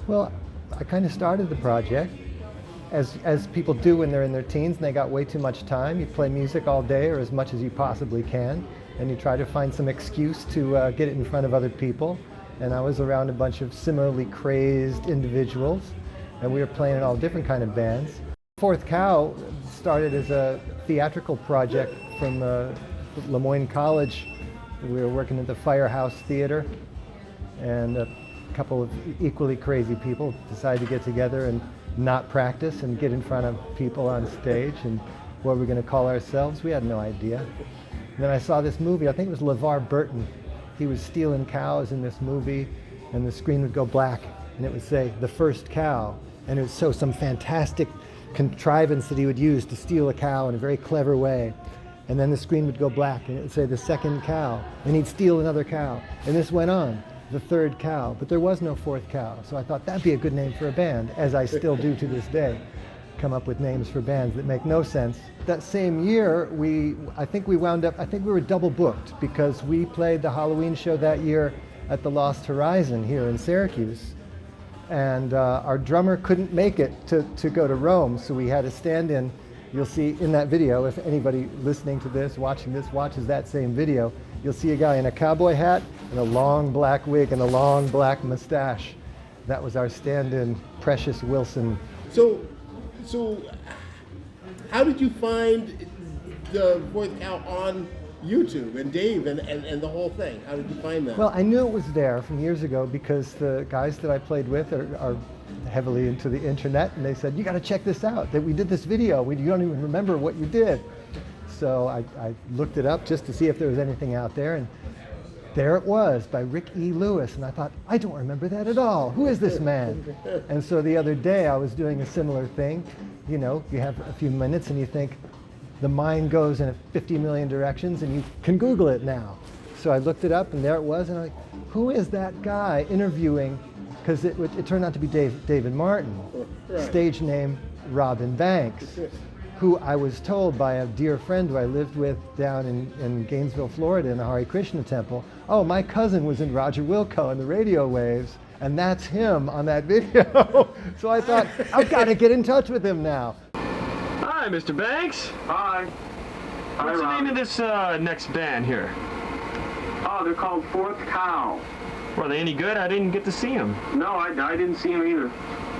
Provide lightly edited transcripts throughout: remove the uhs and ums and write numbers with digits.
Well, I kind of started the project as people do when they're in their teens and they got way too much time. You play music all day or as much as you possibly can, and you try to find some excuse to get it in front of other people. And I was around a bunch of similarly crazed individuals, and we were playing in all different kind of bands. Fourth Cow started as a theatrical project from Lemoyne College. We were working at the Firehouse Theater, and a couple of equally crazy people decided to get together and not practice and get in front of people on stage. And what were we going to call ourselves? We had no idea. And then I saw this movie, I think it was LeVar Burton. He was stealing cows in this movie, and the screen would go black, and it would say, "The First Cow." And it would show some fantastic contrivance that he would use to steal a cow in a very clever way. And then the screen would go black, and it would say, "The Second Cow." And he'd steal another cow. And this went on, "The Third Cow." But there was no fourth cow. So I thought that'd be a good name for a band, as I still do to this day. Come up with names for bands that make no sense. That same year, I think we were double booked because we played the Halloween show that year at the Lost Horizon here in Syracuse. And our drummer couldn't make it to go to Rome, so we had a stand-in. You'll see in that video, if anybody listening to this, watching this, watches that same video, you'll see a guy in a cowboy hat and a long black wig and a long black mustache. That was our stand-in, Precious Wilson. So how did you find the Fourth Cow on YouTube and Dave and the whole thing? How did you find that? Well, I knew it was there from years ago because the guys that I played with are heavily into the internet, and they said, "You got to check this out, that we did this video. You don't even remember what you did." So I looked it up just to see if there was anything out there, and there it was by Rick E. Lewis. And I thought, I don't remember that at all. Who is this man? And so the other day I was doing a similar thing. You know, you have a few minutes and you think, the mind goes in 50 million directions, and you can Google it now. So I looked it up, and there it was, and I'm like, who is that guy interviewing? Because it turned out to be David Martin, stage name Robin Banks, who I was told by a dear friend who I lived with down in Gainesville, Florida, in the Hare Krishna temple. "Oh, my cousin was in Roger Wilco in the Radio Waves, and that's him on that video." So I thought, I've got to get in touch with him now. Hi, Mr. Banks. Hi. What's the name of this next band here? Oh, they're called Fourth Cow. Were they any good? I didn't get to see them. No, I didn't see them either.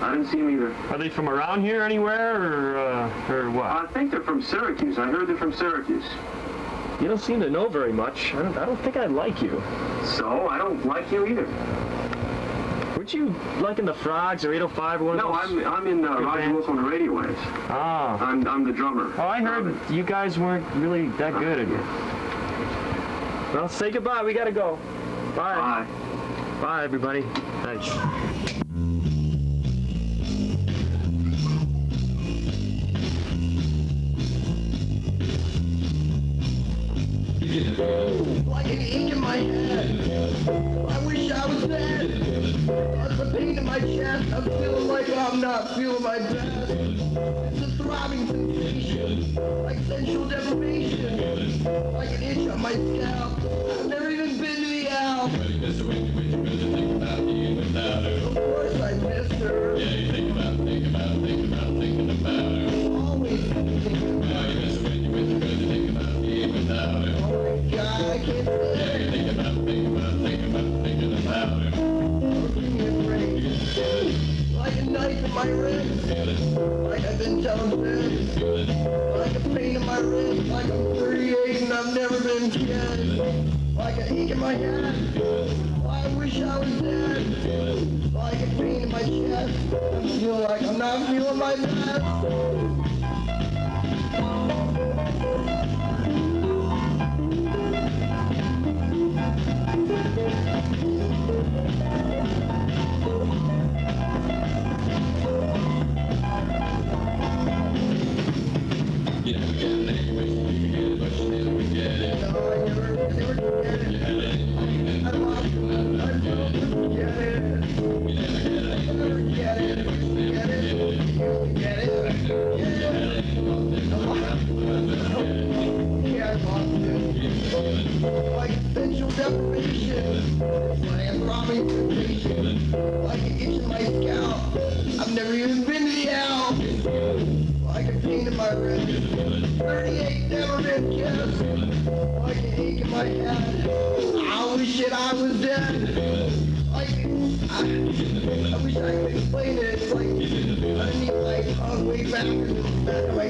Are they from around here anywhere, or what? I think they're from Syracuse. I heard they're from Syracuse. You don't seem to know very much. I don't think I like you. So, I don't like you either. Weren't you like in the Frogs or 805 or one No, of those? I'm in Roger Wilco and the Radio Waves. Ah. I'm the drummer. Oh, I heard you guys weren't really that good at it. Well, say goodbye. We gotta go. Bye. Bye. Bye, everybody. Thanks. Like an ink in my head. I wish I was dead. Cause the pain in my chest, I'm feeling like I'm not feeling my best. It's a throbbing sensation, like sensual deprivation, like an itch on my scalp. I've never even been to the Alps. Of course I missed her. Yeah, you think about her. Always thinking about her. God, I can't say. Thinking about her. Give me a break. Like a knife in my wrist. Like I've been telling this. Like a pain in my wrist. Like I'm 38 and I've never been kissed. Like an ache in my head. I wish I was dead. Like a pain in my chest. I feel like I'm not feeling my best. Like sensual deprivation, like a throbbing sensation, like an itch in my Scout. I've never even been to the Owl. Like a pain in my wrist. 38 never been kissed. Like an ache in my head. I wish that I was dead. Like, I wish I could explain it. It's like underneath my tongue, way back in the back of my